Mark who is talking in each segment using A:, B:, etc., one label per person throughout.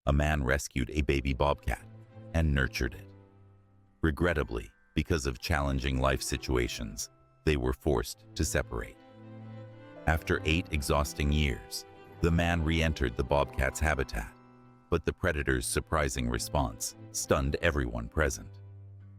A: a man rescued a baby bobcat and nurtured it. Regrettably, because of challenging life situations, they were forced to separate. After 8 exhausting years, the man re-entered the bobcat's habitat, but the predator's surprising response stunned everyone present.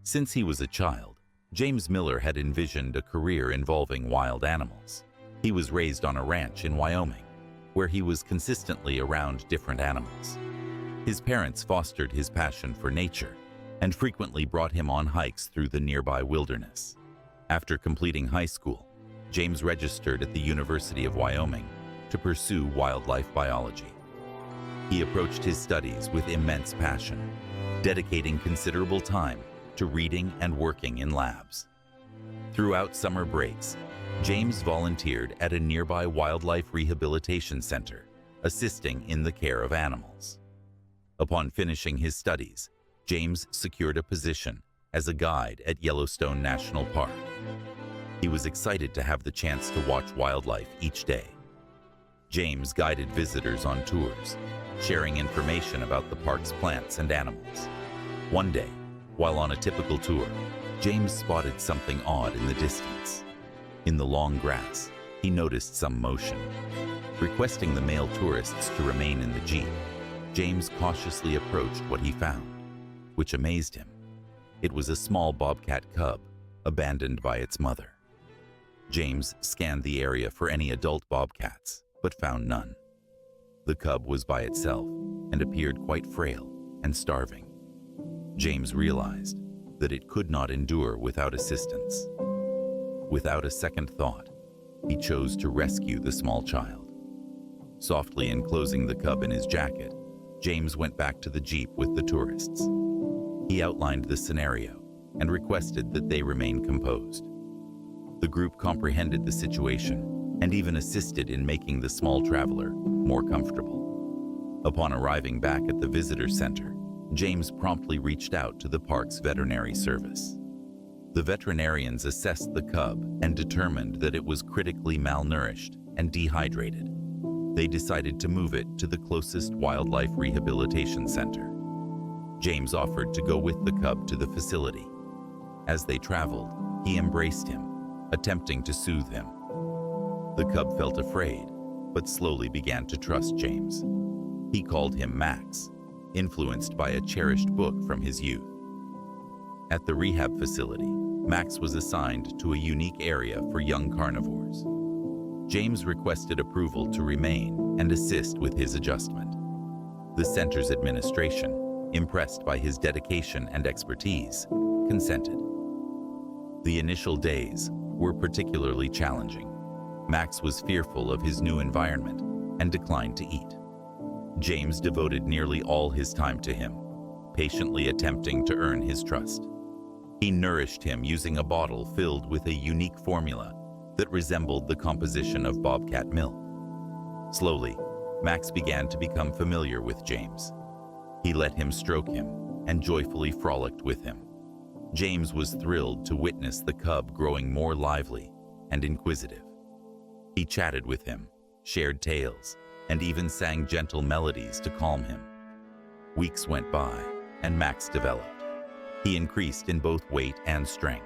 A: Since he was a child, James Miller had envisioned a career involving wild animals. He was raised on a ranch in Wyoming, where he was consistently around different animals. His parents fostered his passion for nature and frequently brought him on hikes through the nearby wilderness. After completing high school, James registered at the University of Wyoming to pursue wildlife biology. He approached his studies with immense passion, dedicating considerable time to reading and working in labs. Throughout summer breaks, James volunteered at a nearby wildlife rehabilitation center, assisting in the care of animals. Upon finishing his studies, James secured a position as a guide at Yellowstone National Park. He was excited to have the chance to watch wildlife each day. James guided visitors on tours, sharing information about the park's plants and animals. One day, while on a typical tour, James spotted something odd in the distance. In the long grass, he noticed some motion. Requesting the male tourists to remain in the jeep, James cautiously approached what he found, which amazed him. It was a small bobcat cub, abandoned by its mother. James scanned the area for any adult bobcats, but found none. The cub was by itself and appeared quite frail and starving. James realized that it could not endure without assistance. Without a second thought, he chose to rescue the small child. Softly enclosing the cub in his jacket, James went back to the jeep with the tourists. He outlined the scenario and requested that they remain composed. The group comprehended the situation and even assisted in making the small traveler more comfortable. Upon arriving back at the visitor center, James promptly reached out to the park's veterinary service. The veterinarians assessed the cub and determined that it was critically malnourished and dehydrated. They decided to move it to the closest wildlife rehabilitation center. James offered to go with the cub to the facility. As they traveled, he embraced him, attempting to soothe him. The cub felt afraid, but slowly began to trust James. He called him Max, influenced by a cherished book from his youth. At the rehab facility, Max was assigned to a unique area for young carnivores. James requested approval to remain and assist with his adjustment. The center's administration, impressed by his dedication and expertise, consented. The initial days were particularly challenging. Max was fearful of his new environment and declined to eat. James devoted nearly all his time to him, patiently attempting to earn his trust. He nourished him using a bottle filled with a unique formula that resembled the composition of bobcat milk. Slowly, Max began to become familiar with James. He let him stroke him and joyfully frolicked with him. James was thrilled to witness the cub growing more lively and inquisitive. He chatted with him, shared tales, and even sang gentle melodies to calm him. Weeks went by, and Max developed. He increased in both weight and strength.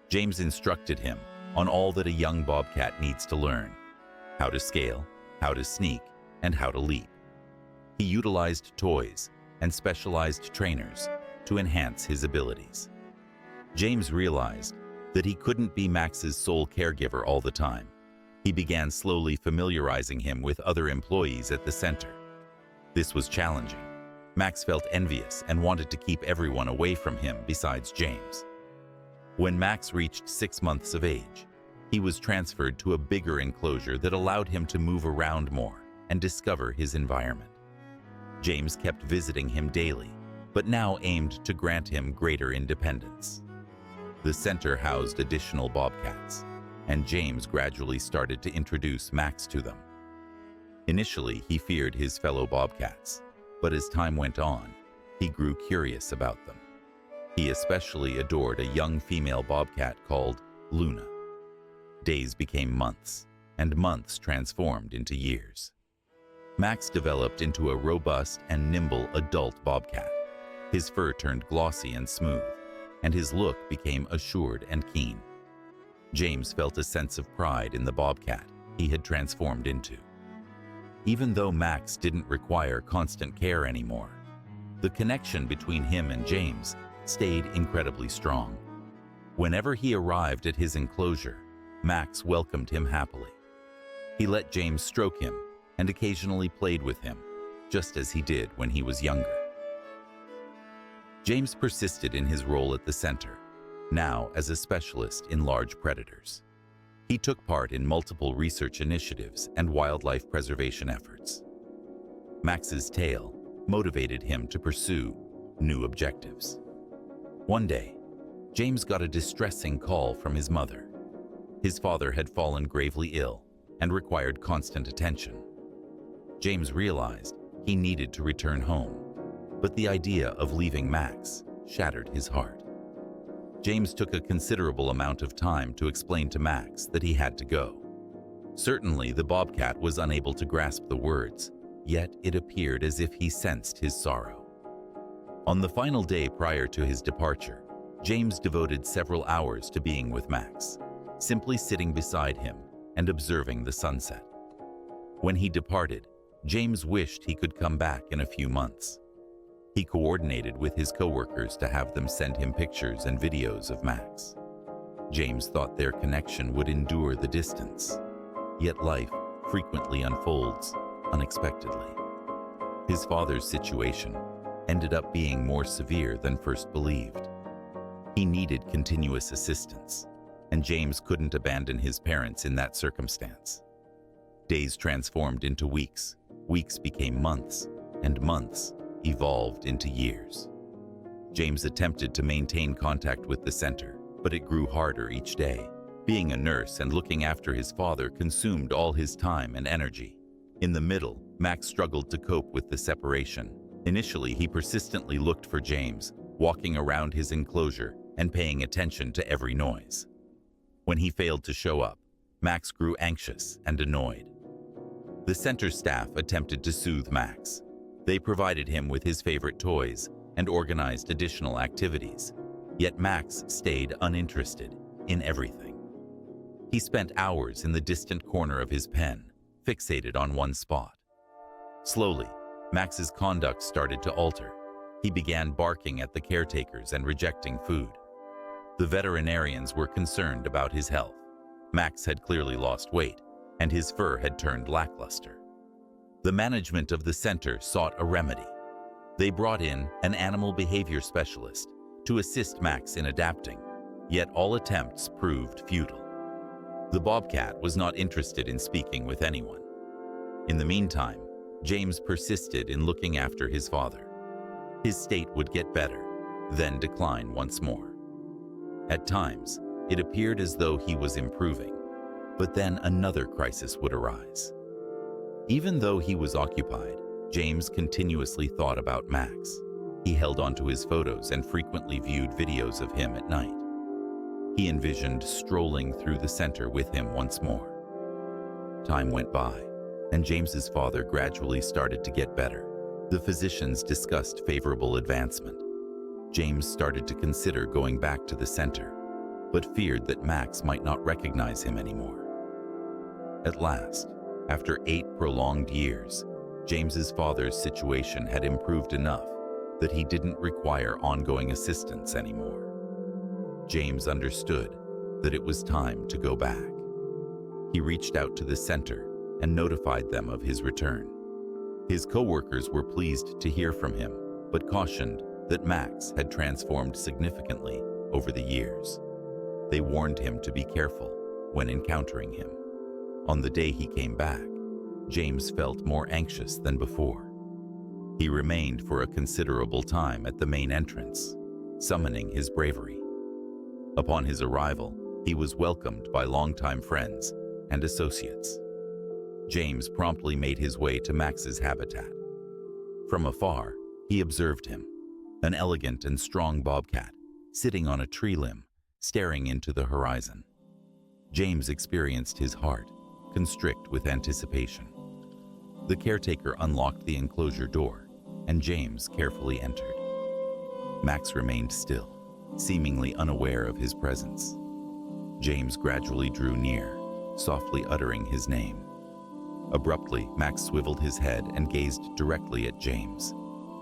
A: James instructed him on all that a young bobcat needs to learn: how to scale, how to sneak, and how to leap. He utilized toys and specialized trainers to enhance his abilities. James realized that he couldn't be Max's sole caregiver all the time. He began slowly familiarizing him with other employees at the center. This was challenging. Max felt envious and wanted to keep everyone away from him besides James. When Max reached 6 months of age, he was transferred to a bigger enclosure that allowed him to move around more and discover his environment. James kept visiting him daily, but now aimed to grant him greater independence. The center housed additional bobcats, and James gradually started to introduce Max to them. Initially, he feared his fellow bobcats, but as time went on, he grew curious about them. He especially adored a young female bobcat called Luna. Days became months, and months transformed into years. Max developed into a robust and nimble adult bobcat. His fur turned glossy and smooth, and his look became assured and keen. James felt a sense of pride in the bobcat he had transformed into. Even though Max didn't require constant care anymore, the connection between him and James stayed incredibly strong. Whenever he arrived at his enclosure, Max welcomed him happily. He let James stroke him and occasionally played with him, just as he did when he was younger. James persisted in his role at the center, now as a specialist in large predators. He took part in multiple research initiatives and wildlife preservation efforts. Max's tale motivated him to pursue new objectives. One day, James got a distressing call from his mother. His father had fallen gravely ill and required constant attention. James realized he needed to return home, but the idea of leaving Max shattered his heart. James took a considerable amount of time to explain to Max that he had to go. Certainly, the bobcat was unable to grasp the words, yet it appeared as if he sensed his sorrow. On the final day prior to his departure, James devoted several hours to being with Max, simply sitting beside him and observing the sunset. When he departed, James wished he could come back in a few months. He coordinated with his coworkers to have them send him pictures and videos of Max. James thought their connection would endure the distance, yet life frequently unfolds unexpectedly. His father's situation ended up being more severe than first believed. He needed continuous assistance, and James couldn't abandon his parents in that circumstance. Days transformed into weeks, weeks became months, and months evolved into years. James attempted to maintain contact with the center, but it grew harder each day. Being a nurse and looking after his father consumed all his time and energy. In the middle, Max struggled to cope with the separation. Initially, he persistently looked for James, walking around his enclosure and paying attention to every noise. When he failed to show up, Max grew anxious and annoyed. The center staff attempted to soothe Max. They provided him with his favorite toys and organized additional activities, yet Max stayed uninterested in everything. He spent hours in the distant corner of his pen, fixated on one spot. Slowly, Max's conduct started to alter. He began barking at the caretakers and rejecting food. The veterinarians were concerned about his health. Max had clearly lost weight, and his fur had turned lackluster. The management of the center sought a remedy. They brought in an animal behavior specialist to assist Max in adapting, yet all attempts proved futile. The bobcat was not interested in speaking with anyone. In the meantime, James persisted in looking after his father. His state would get better, then decline once more. At times, it appeared as though he was improving, but then another crisis would arise. Even though he was occupied, James continuously thought about Max. He held onto his photos and frequently viewed videos of him at night. He envisioned strolling through the center with him once more. Time went by, and James's father gradually started to get better. The physicians discussed favorable advancement. James started to consider going back to the center, but feared that Max might not recognize him anymore. At last, after 8 prolonged years, James's father's situation had improved enough that he didn't require ongoing assistance anymore. James understood that it was time to go back. He reached out to the center and notified them of his return. His coworkers were pleased to hear from him, but cautioned that Max had transformed significantly over the years. They warned him to be careful when encountering him. On the day he came back, James felt more anxious than before. He remained for a considerable time at the main entrance, summoning his bravery. Upon his arrival, he was welcomed by longtime friends and associates. James promptly made his way to Max's habitat. From afar, he observed him, an elegant and strong bobcat, sitting on a tree limb, staring into the horizon. James experienced his heart constrict with anticipation. The caretaker unlocked the enclosure door, and James carefully entered. Max remained still, seemingly unaware of his presence. James gradually drew near, softly uttering his name. Abruptly, Max swiveled his head and gazed directly at James.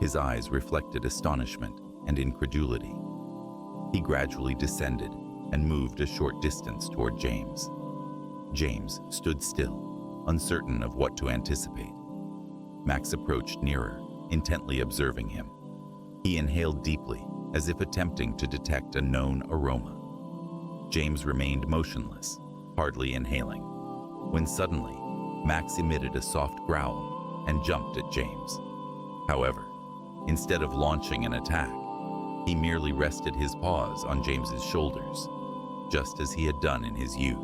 A: His eyes reflected astonishment and incredulity. He gradually descended and moved a short distance toward James. James stood still, uncertain of what to anticipate. Max approached nearer, intently observing him. He inhaled deeply, as if attempting to detect a known aroma. James remained motionless, hardly inhaling, when suddenly, Max emitted a soft growl and jumped at James. However, instead of launching an attack, he merely rested his paws on James's shoulders, just as he had done in his youth.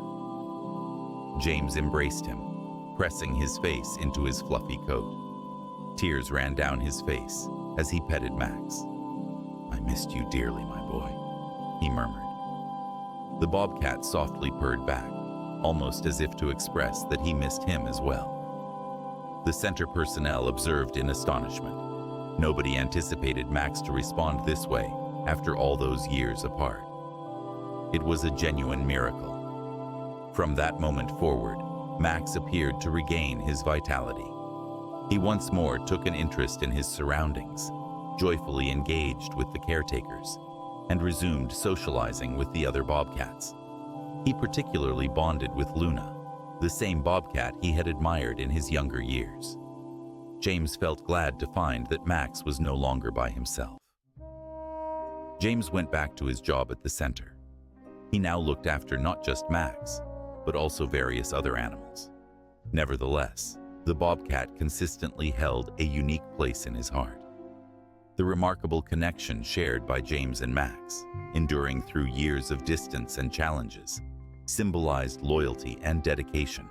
A: James embraced him, pressing his face into his fluffy coat. Tears ran down his face as he petted Max. "I missed you dearly, my boy," he murmured. The bobcat softly purred back, almost as if to express that he missed him as well. The center personnel observed in astonishment. Nobody anticipated Max to respond this way after all those years apart. It was a genuine miracle. From that moment forward, Max appeared to regain his vitality. He once more took an interest in his surroundings, joyfully engaged with the caretakers, and resumed socializing with the other bobcats. He particularly bonded with Luna, the same bobcat he had admired in his younger years. James felt glad to find that Max was no longer by himself. James went back to his job at the center. He now looked after not just Max, but also various other animals. Nevertheless, the bobcat consistently held a unique place in his heart. The remarkable connection shared by James and Max, enduring through years of distance and challenges, symbolized loyalty and dedication,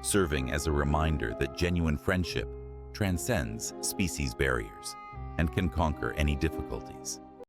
A: serving as a reminder that genuine friendship transcends species barriers and can conquer any difficulties.